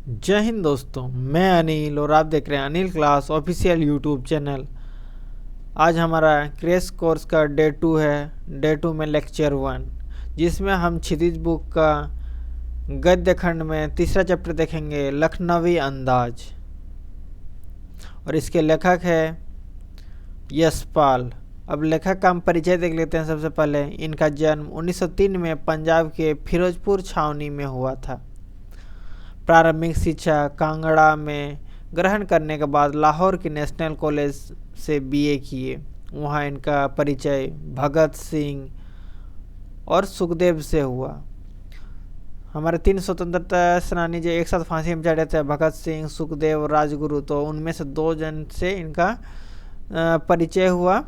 जय हिंद दोस्तों, मैं अनिल और आप देख रहे हैं Anil class official YouTube channel. आज हमारा क्रेश कोर्स का डे 2 है। डे 2 में लेक्चर 1, जिसमें हम क्षितिज बुक का गद्य खंड में तीसरा चैप्टर देखेंगे, लखनवी अंदाज। और इसके लेखक है यशपाल। अब लेखक का हम परिचय देख लेते हैं। सबसे पहले इनका जन्म 1903 में पंजाब के फिरोजपुर छावनी में हुआ था। प्रारंभिक शिक्षा कांगड़ा में ग्रहण करने के बाद लाहौर के नेशनल कॉलेज से बीए किए। वहाँ इनका परिचय भगत सिंह और सुखदेव से हुआ। हमारे 3 स्वतंत्रता सेनानी जो एक साथ फांसी में चढ़े थे, भगत सिंह, सुखदेव, राजगुरु, तो उनमें से 2 जन से इनका परिचय हुआ।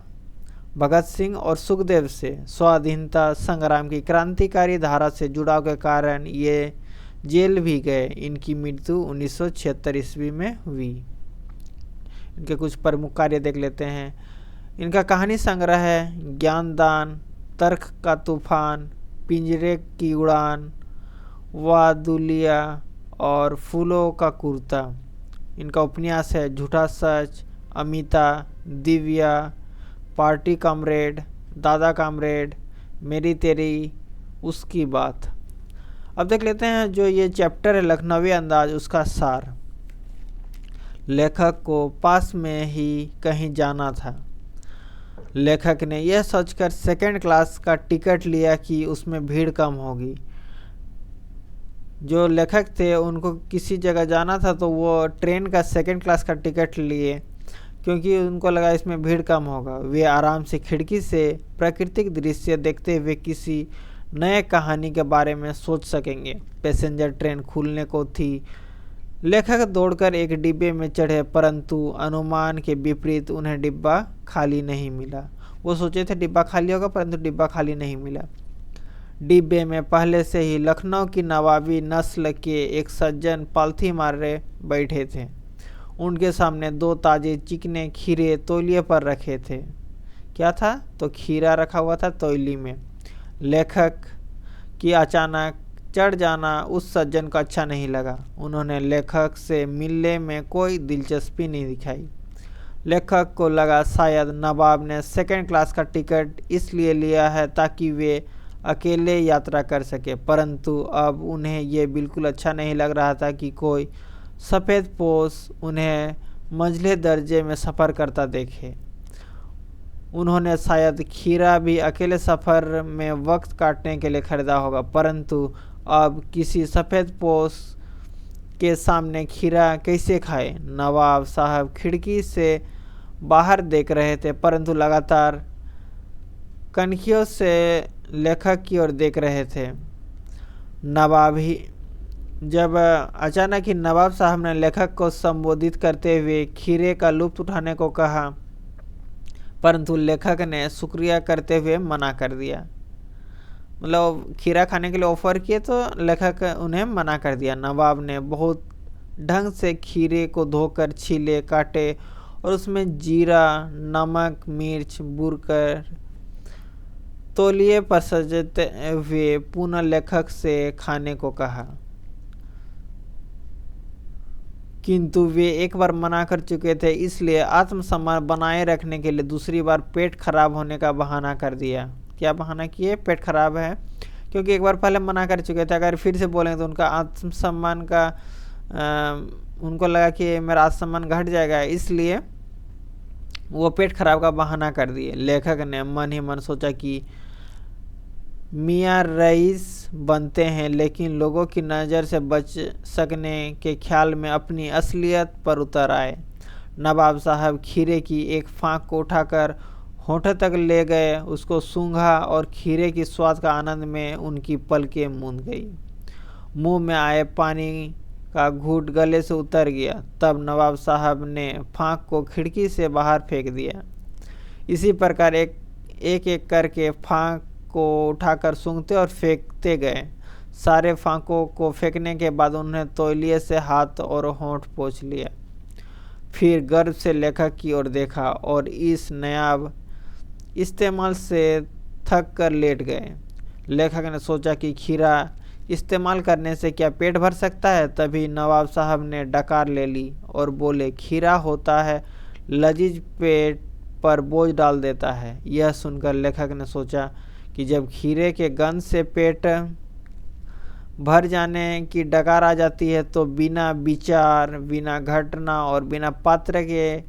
भगत सिंह और सुखदेव से स्वाधीनता संग्राम की क्रांतिकारी धारा से जुड़ाव के कारण ये जेल भी गए। इनकी मृत्यु 1976 ईस्वी में हुई। इनके कुछ प्रमुख कार्य देख लेते हैं। इनका कहानी संग्रह है ज्ञानदान, तर्क का तूफान, पिंजरे की उड़ान, वादुलिया और फूलों का कुर्ता। इनका उपन्यास है झूठा सच, अमिता, दिव्या, पार्टी कॉमरेड, दादा कॉमरेड, मेरी तेरी, उसकी बात। अब देख लेते हैं जो ये चैप्टर है लखनवी अंदाज, उसका सार। लेखक को पास में ही कहीं जाना था। लेखक ने यह सोचकर सेकंड क्लास का टिकट लिया कि उसमें भीड़ कम होगी। जो लेखक थे उनको किसी जगह जाना था तो वो ट्रेन का सेकंड क्लास का टिकट लिए, क्योंकि उनको लगा इसमें भीड़ कम होगा। वे आराम से खिड़की से प्राकृतिक दृश्य देखते हुए किसी नए कहानी के बारे में सोच सकेंगे। पैसेंजर ट्रेन खुलने को थी। लेखक दौड़कर एक डिब्बे में चढ़े, परंतु अनुमान के विपरीत उन्हें डिब्बा खाली नहीं मिला। वो सोचे थे डिब्बा खाली होगा, परंतु डिब्बा खाली नहीं मिला। डिब्बे में पहले से ही लखनऊ की नवाबी नस्ल के एक सज्जन पालथी मारे बैठे थे। उनके सामने 2 ताजे चिकने खीरे तौलिए पर रखे थे। क्या था? तो खीरा रखा हुआ था तौली में। लेखक की अचानक चढ़ जाना उस सज्जन को अच्छा नहीं लगा। उन्होंने लेखक से मिलने में कोई दिलचस्पी नहीं दिखाई। लेखक को लगा शायद नवाब ने सेकंड क्लास का टिकट इसलिए लिया है ताकि वे अकेले यात्रा कर सके, परंतु अब उन्हें ये बिल्कुल अच्छा नहीं लग रहा था कि कोई सफ़ेद पोश उन्हें मंझले दर्जे में सफ़र करता देखे। उन्होंने शायद खीरा भी अकेले सफ़र में वक्त काटने के लिए खरीदा होगा, परंतु अब किसी सफ़ेद पोश के सामने खीरा कैसे खाए? नवाब साहब खिड़की से बाहर देख रहे थे, परंतु लगातार कनखियों से लेखक की ओर देख रहे थे। नवाब ही जब अचानक ही नवाब साहब ने लेखक को संबोधित करते हुए खीरे का लुत्फ़ उठाने को कहा, परंतु लेखक ने शुक्रिया करते हुए मना कर दिया। मतलब खीरा खाने के लिए ऑफर किए तो लेखक उन्हें मना कर दिया। नवाब ने बहुत ढंग से खीरे को धोकर छीले, काटे और उसमें जीरा, नमक, मिर्च भूनकर तौलिए पर सजाते हुए पुनः लेखक से खाने को कहा, किंतु वे एक बार मना कर चुके थे, इसलिए आत्मसम्मान बनाए रखने के लिए दूसरी बार पेट खराब होने का बहाना कर दिया। क्या बहाना किए? पेट खराब है, क्योंकि एक बार पहले मना कर चुके थे। अगर फिर से बोलेंगे तो उनका आत्मसम्मान का उनको लगा कि मेरा आत्मसम्मान घट जाएगा, इसलिए वो पेट खराब का बहाना कर दिए। लेखक ने मन ही मन सोचा कि मियाँ रईस बनते हैं, लेकिन लोगों की नज़र से बच सकने के ख्याल में अपनी असलियत पर उतर आए। नवाब साहब खीरे की एक फाँक को उठाकर होठों तक ले गए, उसको सूंघा और खीरे की स्वाद का आनंद में उनकी पलकें मूंद गई। मुंह में आए पानी का घूंट गले से उतर गया। तब नवाब साहब ने फाँक को खिड़की से बाहर फेंक दिया। इसी प्रकार एक एक करके फाँक को उठाकर सूंघते और फेंकते गए। सारे फाँकों को फेंकने के बाद उन्होंने तौलिए से हाथ और होंठ पोंछ लिया। फिर गर्व से लेखक की ओर देखा और इस नायाब इस्तेमाल से थक कर लेट गए। लेखक ने सोचा कि खीरा इस्तेमाल करने से क्या पेट भर सकता है? तभी नवाब साहब ने डकार ले ली और बोले, खीरा होता है लजीज, पेट पर बोझ डाल देता है। यह सुनकर लेखक ने सोचा कि जब खीरे के गंध से पेट भर जाने की डकार आ जाती है तो बिना विचार, बिना घटना और बिना पात्र के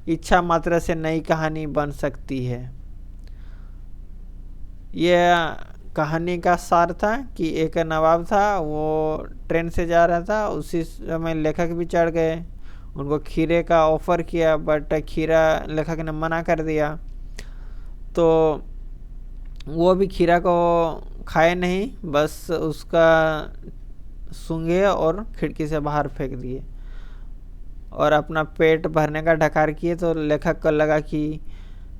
इच्छा मात्र से नई कहानी बन सकती है। यह कहानी का सार था कि एक नवाब था, वो ट्रेन से जा रहा था। उसी समय लेखक भी चढ़ गए, उनको खीरे का ऑफ़र किया, बट खीरा लेखक ने मना कर दिया। तो वो भी खीरा को खाए नहीं, बस उसका सूंघे और खिड़की से बाहर फेंक दिए और अपना पेट भरने का ढकार किए। तो लेखक को लगा कि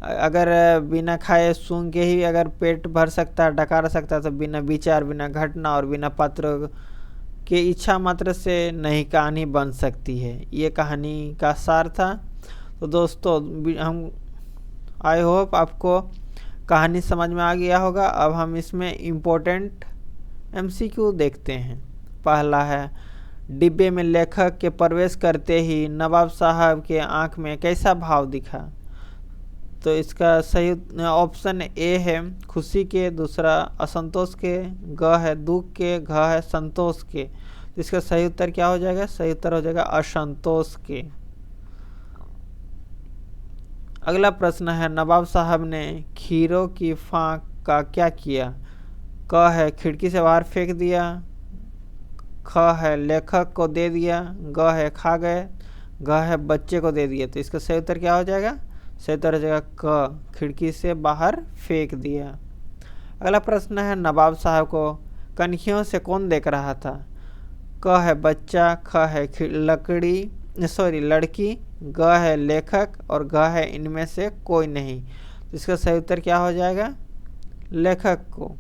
अगर बिना खाए सूंघ के ही अगर पेट भर सकता है, डकार सकता है, तो बिना विचार, बिना घटना और बिना पात्र के इच्छा मात्र से नई कहानी बन सकती है। ये कहानी का सार था। तो दोस्तों, हम आई होप आपको कहानी समझ में आ गया होगा। अब हम इसमें इम्पोर्टेंट MCQ देखते हैं। पहला है, डिब्बे में लेखक के प्रवेश करते ही नवाब साहब के आंख में कैसा भाव दिखा? तो इसका सही ऑप्शन ए है खुशी के, दूसरा असंतोष के, ग है दुख के, घ है संतोष के। तो इसका सही उत्तर क्या हो जाएगा? सही उत्तर हो जाएगा असंतोष के। अगला प्रश्न है, नवाब साहब ने खीरों की फांक का क्या किया? क है खिड़की से बाहर फेंक दिया, ख है लेखक को दे दिया, ग है खा गए, घ है बच्चे को दे दिया। तो इसका सही उत्तर क्या हो जाएगा? सही उत्तर हो जाएगा क, खिड़की से बाहर फेंक दिया। अगला प्रश्न है, नवाब साहब को कनखियों से कौन देख रहा था? क है बच्चा, ख है लड़की, ग है लेखक और घ है इनमें से कोई नहीं। तो इसका सही उत्तर क्या हो जाएगा? लेखक को,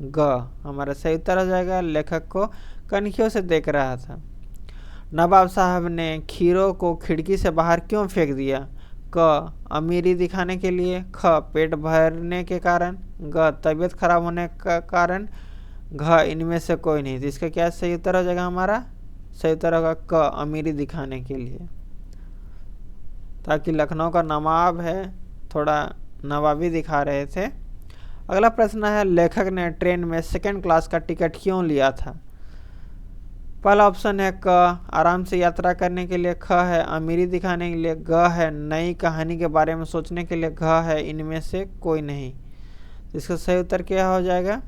ग हमारा सही उत्तर हो जाएगा। लेखक को कनखियों से देख रहा था। नवाब साहब ने खीरों को खिड़की से बाहर क्यों फेंक दिया? क, अमीरी दिखाने के लिए, ख, पेट भरने के कारण, ग, तबीयत खराब होने का कारण, घ, इनमें से कोई नहीं। तो इसका क्या सही उत्तर हो जाएगा? हमारा सही उत्तर होगा क, अमीरी दिखाने के लिए, ताकि लखनऊ का नवाब है, थोड़ा नवाबी दिखा रहे थे। अगला प्रश्न है, लेखक ने ट्रेन में सेकंड क्लास का टिकट क्यों लिया था? पहला ऑप्शन है क, आराम से यात्रा करने के लिए, ख है अमीरी दिखाने के लिए, ग है नई कहानी के बारे में सोचने के लिए, घ है इनमें से कोई नहीं। तो इसका सही उत्तर क्या हो जाएगा?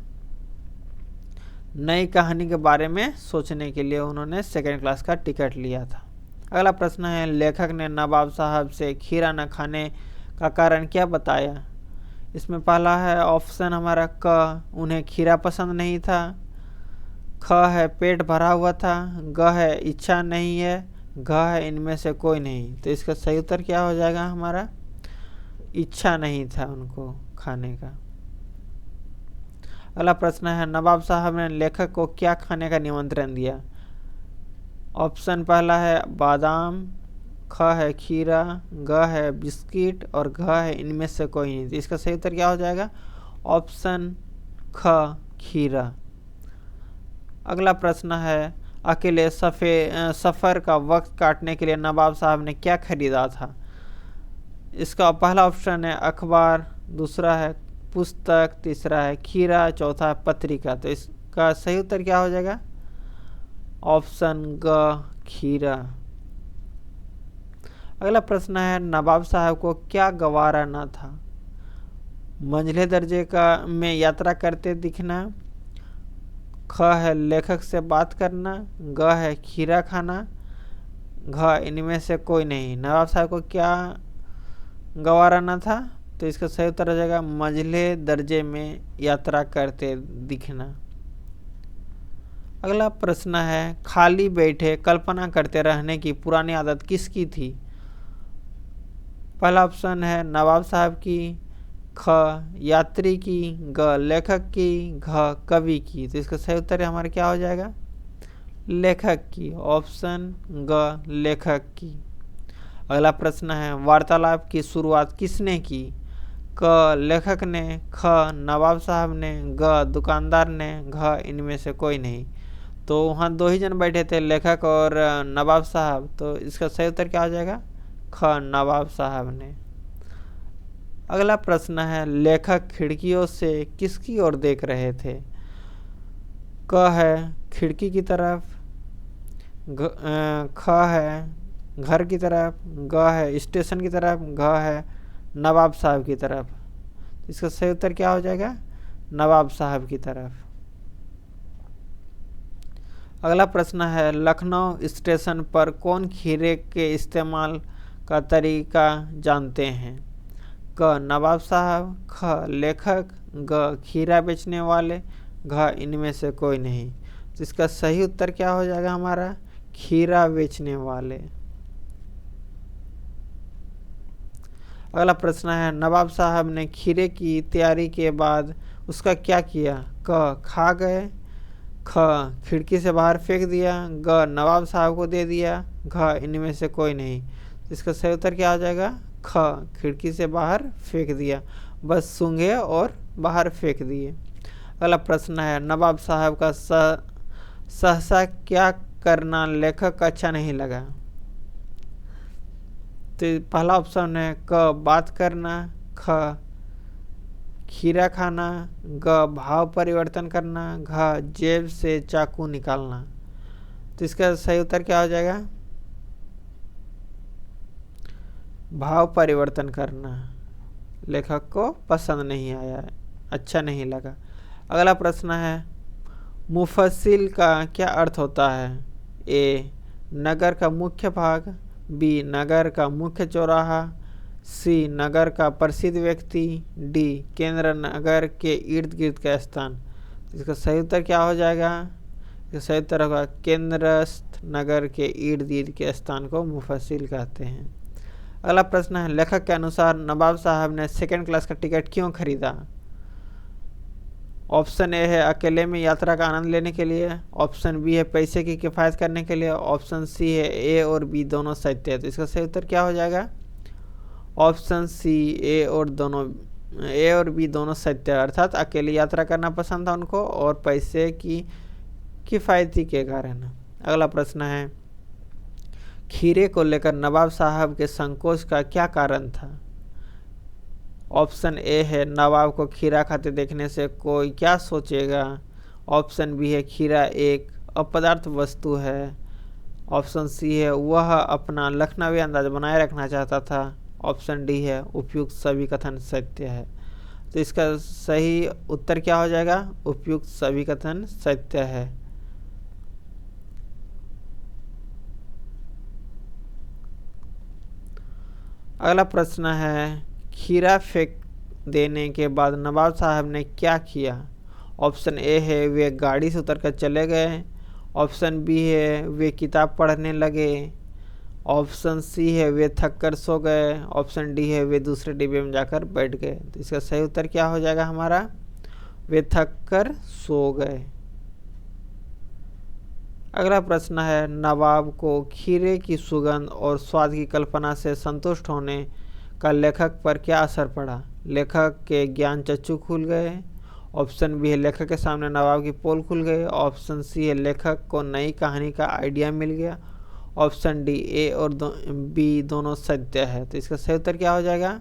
नई कहानी के बारे में सोचने के लिए उन्होंने सेकंड क्लास का टिकट लिया था। अगला प्रश्न है, लेखक ने नवाब साहब से खीरा न खाने का कारण क्या बताया? इसमें पहला है ऑप्शन हमारा क, उन्हें खीरा पसंद नहीं था, ख है पेट भरा हुआ था, ग है इच्छा नहीं है, घ है इनमें से कोई नहीं। तो इसका सही उत्तर क्या हो जाएगा? हमारा इच्छा नहीं था उनको खाने का। अगला प्रश्न है, नवाब साहब ने लेखक को क्या खाने का निमंत्रण दिया? ऑप्शन पहला है बादाम, ख है खीरा, ग है बिस्किट और घ है इनमें से कोई नहीं। तो इसका सही उत्तर क्या हो जाएगा? ऑप्शन ख, खीरा। अगला प्रश्न है, अकेले सफ़र का वक्त काटने के लिए नवाब साहब ने क्या खरीदा था? इसका पहला ऑप्शन है अखबार, दूसरा है पुस्तक, तीसरा है खीरा, चौथा है पत्रिका। तो इसका सही उत्तर क्या हो जाएगा? ऑप्शन ग, खीरा। अगला प्रश्न है, नवाब साहब को क्या गवारा न था? मंझले दर्जे का में यात्रा करते दिखना, ख है लेखक से बात करना, ग है खीरा खाना, घ इनमें से कोई नहीं। नवाब साहब को क्या गवारा न था? तो इसका सही उत्तर हो जाएगा मंझले दर्जे में यात्रा करते दिखना। अगला प्रश्न है, खाली बैठे कल्पना करते रहने की पुरानी आदत किसकी थी? पहला ऑप्शन है नवाब साहब की, ख यात्री की, ग लेखक की, घ कवि की। तो इसका सही उत्तर हमारा क्या हो जाएगा? लेखक की, ऑप्शन ग, लेखक की। अगला प्रश्न है, वार्तालाप की शुरुआत किसने की? क लेखक ने, ख नवाब साहब ने, ग दुकानदार ने, घ इनमें से कोई नहीं। तो वहाँ दो ही जन बैठे थे, लेखक और नवाब साहब। तो इसका सही उत्तर क्या हो जाएगा? ख नवाब साहब ने। अगला प्रश्न है, लेखक खिड़कियों से किसकी ओर देख रहे थे? क है खिड़की की तरफ, ख है घर की तरफ, ग है स्टेशन की तरफ, घ है नवाब साहब की तरफ। इसका सही उत्तर क्या हो जाएगा? नवाब साहब की तरफ। अगला प्रश्न है, लखनऊ स्टेशन पर कौन खीरे के इस्तेमाल का तरीका जानते हैं? क नवाब साहब, ख लेखक, ग खीरा बेचने वाले, घ इनमें से कोई नहीं। तो इसका सही उत्तर क्या हो जाएगा हमारा? खीरा बेचने वाले। अगला प्रश्न है, नवाब साहब ने खीरे की तैयारी के बाद उसका क्या किया? क खा गए, ख खिड़की से बाहर फेंक दिया, ग नवाब साहब को दे दिया, घ इनमें से कोई नहीं। इसका सही उत्तर क्या आ जाएगा? ख खिड़की से बाहर फेंक दिया, बस सूंघे और बाहर फेंक दिए। अगला प्रश्न है, नवाब साहब का सहसा क्या करना लेखक को अच्छा नहीं लगा? तो पहला ऑप्शन है क बात करना, ख खीरा खाना, ग भाव परिवर्तन करना, घ जेब से चाकू निकालना। तो इसका सही उत्तर क्या हो जाएगा? भाव परिवर्तन करना लेखक को पसंद नहीं आया, अच्छा नहीं लगा। अगला प्रश्न है, मुफस्सिल का क्या अर्थ होता है? ए नगर का मुख्य भाग, बी नगर का मुख्य चौराहा, सी नगर का प्रसिद्ध व्यक्ति, डी केंद्र नगर के इर्द गिर्द का स्थान। इसका सही उत्तर क्या हो जाएगा? इसका सही उत्तर होगा केंद्रस्थ नगर के इर्द गिर्द के स्थान को मुफस्सिल कहते हैं। अगला प्रश्न है, लेखक के अनुसार नवाब साहब ने सेकेंड क्लास का टिकट क्यों खरीदा? ऑप्शन ए है अकेले में यात्रा का आनंद लेने के लिए, ऑप्शन बी है पैसे की किफ़ायत करने के लिए, ऑप्शन सी है ए और बी दोनों सत्य है। तो इसका सही उत्तर क्या हो जाएगा? ऑप्शन सी ए और बी दोनों सत्य है, अर्थात अकेले यात्रा करना पसंद था उनको और पैसे की किफ़ायती के कारण। अगला प्रश्न है, खीरे को लेकर नवाब साहब के संकोच का क्या कारण था? ऑप्शन ए है नवाब को खीरा खाते देखने से कोई क्या सोचेगा, ऑप्शन बी है खीरा एक अपदार्थ वस्तु है, ऑप्शन सी है वह अपना लखनवी अंदाज बनाए रखना चाहता था, ऑप्शन डी है उपयुक्त सभी कथन सत्य है। तो इसका सही उत्तर क्या हो जाएगा? उपयुक्त सभी कथन सत्य है। अगला प्रश्न है, खीरा फेंक देने के बाद नवाब साहब ने क्या किया? ऑप्शन ए है वे गाड़ी से उतरकर चले गए, ऑप्शन बी है वे किताब पढ़ने लगे, ऑप्शन सी है वे थक कर सो गए, ऑप्शन डी है वे दूसरे डिब्बे में जाकर बैठ गए। तो इसका सही उत्तर क्या हो जाएगा हमारा? वे थक कर सो गए। अगला प्रश्न है, नवाब को खीरे की सुगंध और स्वाद की कल्पना से संतुष्ट होने का लेखक पर क्या असर पड़ा? लेखक के ज्ञान चक्षु खुल गए, ऑप्शन बी है लेखक के सामने नवाब की पोल खुल गई, ऑप्शन सी है लेखक को नई कहानी का आइडिया मिल गया, ऑप्शन डी ए और बी दोनों सत्य है। तो इसका सही उत्तर क्या हो जाएगा?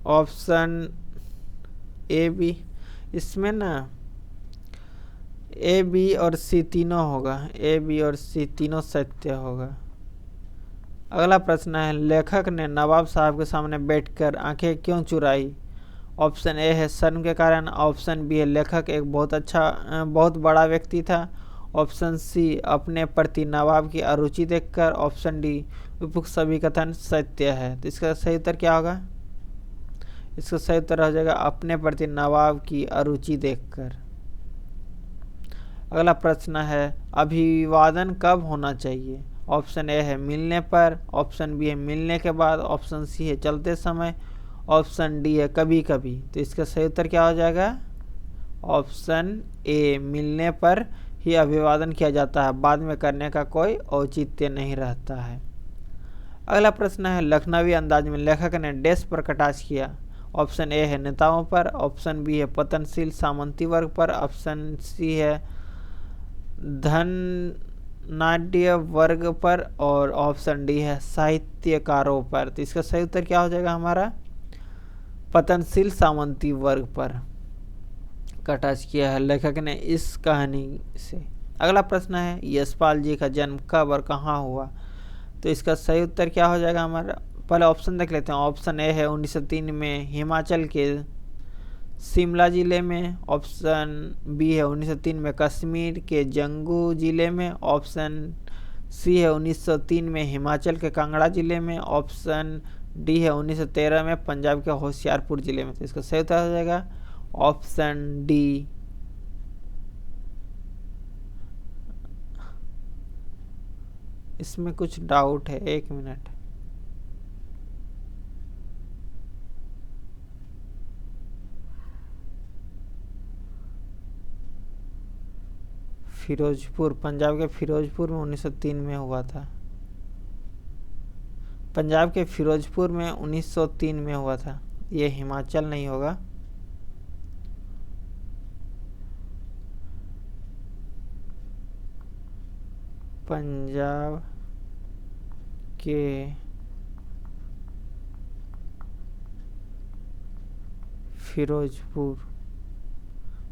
Option A B. इसमें ना ए बी और सी तीनों होगा, ए बी और सी तीनों सत्य होगा। अगला प्रश्न है, लेखक ने नवाब साहब के सामने बैठकर आंखें क्यों चुराई? ऑप्शन ए है शर्म के कारण, ऑप्शन बी है लेखक एक बहुत बड़ा व्यक्ति था, ऑप्शन सी अपने प्रति नवाब की अरुचि देखकर, ऑप्शन डी उपयुक्त सभी कथन सत्य है। तो इसका सही उत्तर क्या होगा? इसका सही उत्तर हो जाएगा अपने प्रति नवाब की अरुचि देखकर। अगला प्रश्न है, अभिवादन कब होना चाहिए? ऑप्शन ए है मिलने पर, ऑप्शन बी है मिलने के बाद, ऑप्शन सी है चलते समय, ऑप्शन डी है कभी कभी। तो इसका सही उत्तर क्या हो जाएगा? ऑप्शन ए मिलने पर ही अभिवादन किया जाता है, बाद में करने का कोई औचित्य नहीं रहता है। अगला प्रश्न है लखनवी अंदाज में लेखक ने डैश पर कटाक्ष किया। ऑप्शन ए है नेताओं पर, ऑप्शन बी है पतनशील सामंती वर्ग पर, ऑप्शन सी है धनाढ्य वर्ग पर और ऑप्शन डी है साहित्यकारों पर। तो इसका सही उत्तर क्या हो जाएगा हमारा? पतनशील सामंती वर्ग पर कटाक्ष किया है लेखक ने इस कहानी से। अगला प्रश्न है यशपाल जी का जन्म कब और कहाँ हुआ? तो इसका सही उत्तर क्या हो जाएगा हमारा? पहले ऑप्शन देख लेते हैं। ऑप्शन ए है 1903 में हिमाचल के शिमला जिले में, ऑप्शन बी है 1903 में कश्मीर के जम्मू जिले में, ऑप्शन सी है 1903 में हिमाचल के कांगड़ा जिले में, ऑप्शन डी है 1913 में पंजाब के होशियारपुर जिले में। तो इसका सही उत्तर हो जाएगा ऑप्शन डी। इसमें कुछ डाउट है, 1 मिनट। फिरोजपुर, पंजाब के फिरोजपुर में 1903 में हुआ था। पंजाब के फिरोजपुर में 1903 में हुआ था, ये हिमाचल नहीं होगा। पंजाब के फिरोजपुर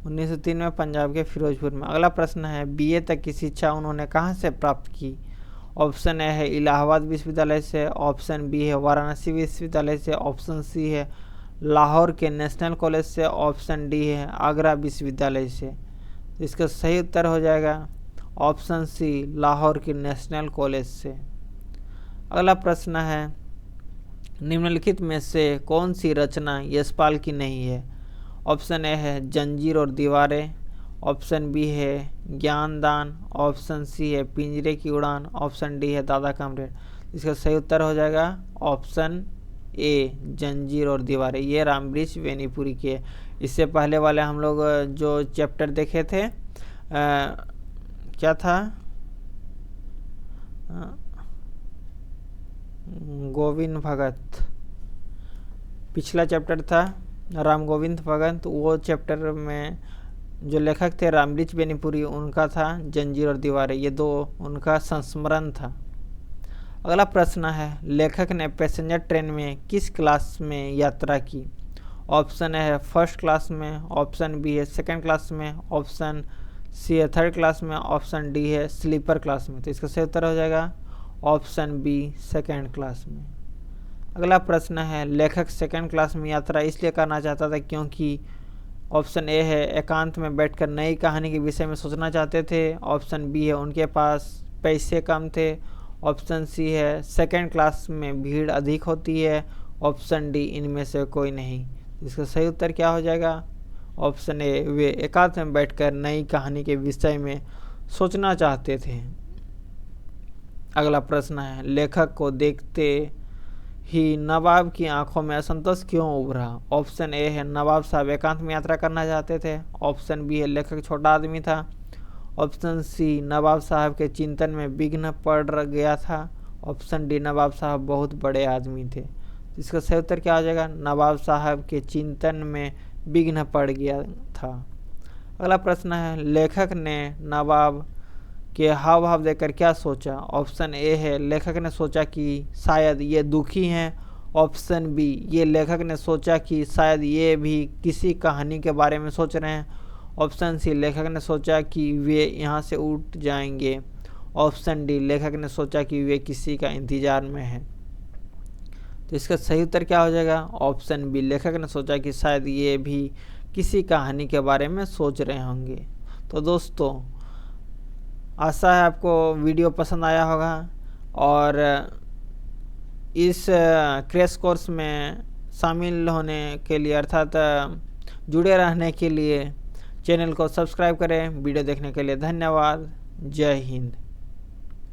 1903 में पंजाब के फिरोजपुर में। अगला प्रश्न है बीए तक की शिक्षा उन्होंने कहाँ से प्राप्त की? ऑप्शन ए है इलाहाबाद विश्वविद्यालय से, ऑप्शन बी है वाराणसी विश्वविद्यालय से, ऑप्शन सी है लाहौर के नेशनल कॉलेज से, ऑप्शन डी है आगरा विश्वविद्यालय से। तो इसका सही उत्तर हो जाएगा ऑप्शन सी लाहौर के नेशनल कॉलेज से। अगला प्रश्न है निम्नलिखित में से कौन सी रचना यशपाल की नहीं है? ऑप्शन ए है जंजीर और दीवारें, ऑप्शन बी है ज्ञानदान, ऑप्शन सी है पिंजरे की उड़ान, ऑप्शन डी है दादा कमरेड। इसका सही उत्तर हो जाएगा ऑप्शन ए जंजीर और दीवारें। ये रामवृक्ष बेनीपुरी की है। इससे पहले वाले हम लोग जो चैप्टर देखे थे क्या था? गोविंद भगत, पिछला चैप्टर था राम गोविंद भगत। वो चैप्टर में जो लेखक थे रामवृक्ष बेनीपुरी, उनका था जंजीर और दीवारें। ये दो उनका संस्मरण था। अगला प्रश्न है लेखक ने पैसेंजर ट्रेन में किस क्लास में यात्रा की? ऑप्शन ए है फर्स्ट क्लास में, ऑप्शन बी है सेकंड क्लास में, ऑप्शन सी है थर्ड क्लास में, ऑप्शन डी है स्लीपर क्लास में। तो इसका सही उत्तर हो जाएगा ऑप्शन बी सेकंड क्लास में। अगला प्रश्न है लेखक सेकंड क्लास में यात्रा इसलिए करना चाहता था क्योंकि ऑप्शन ए है एकांत में बैठकर नई कहानी के विषय में सोचना चाहते थे, ऑप्शन बी है उनके पास पैसे कम थे, ऑप्शन सी है सेकंड क्लास में भीड़ अधिक होती है, ऑप्शन डी इनमें से कोई नहीं। इसका सही उत्तर क्या हो जाएगा? ऑप्शन ए वे एकांत में बैठकर नई कहानी के विषय में सोचना चाहते थे। अगला प्रश्न है लेखक को देखते ही नवाब की आंखों में असंतोष क्यों उभरा? ऑप्शन ए है नवाब साहब एकांत में यात्रा करना चाहते थे, ऑप्शन बी है लेखक छोटा आदमी था, ऑप्शन सी नवाब साहब के चिंतन में विघ्न पड़ गया था, ऑप्शन डी नवाब साहब बहुत बड़े आदमी थे। इसका सही उत्तर क्या हो जाएगा? नवाब साहब के चिंतन में विघ्न पड़ गया था। अगला प्रश्न है लेखक ने नवाब के हाव भाव देखकर क्या सोचा? ऑप्शन ए है लेखक ने सोचा कि शायद ये दुखी हैं, ऑप्शन बी ये लेखक ने सोचा कि शायद ये भी किसी कहानी के बारे में सोच रहे हैं, ऑप्शन सी लेखक ने सोचा कि वे यहाँ से उठ जाएंगे, ऑप्शन डी लेखक ने सोचा कि वे किसी का इंतजार में हैं। तो इसका सही उत्तर क्या हो जाएगा? ऑप्शन बी लेखक ने सोचा कि शायद ये भी किसी कहानी के बारे में सोच रहे होंगे। तो दोस्तों आशा है आपको वीडियो पसंद आया होगा और इस क्रैश कोर्स में शामिल होने के लिए अर्थात जुड़े रहने के लिए चैनल को सब्सक्राइब करें। वीडियो देखने के लिए धन्यवाद। जय हिंद।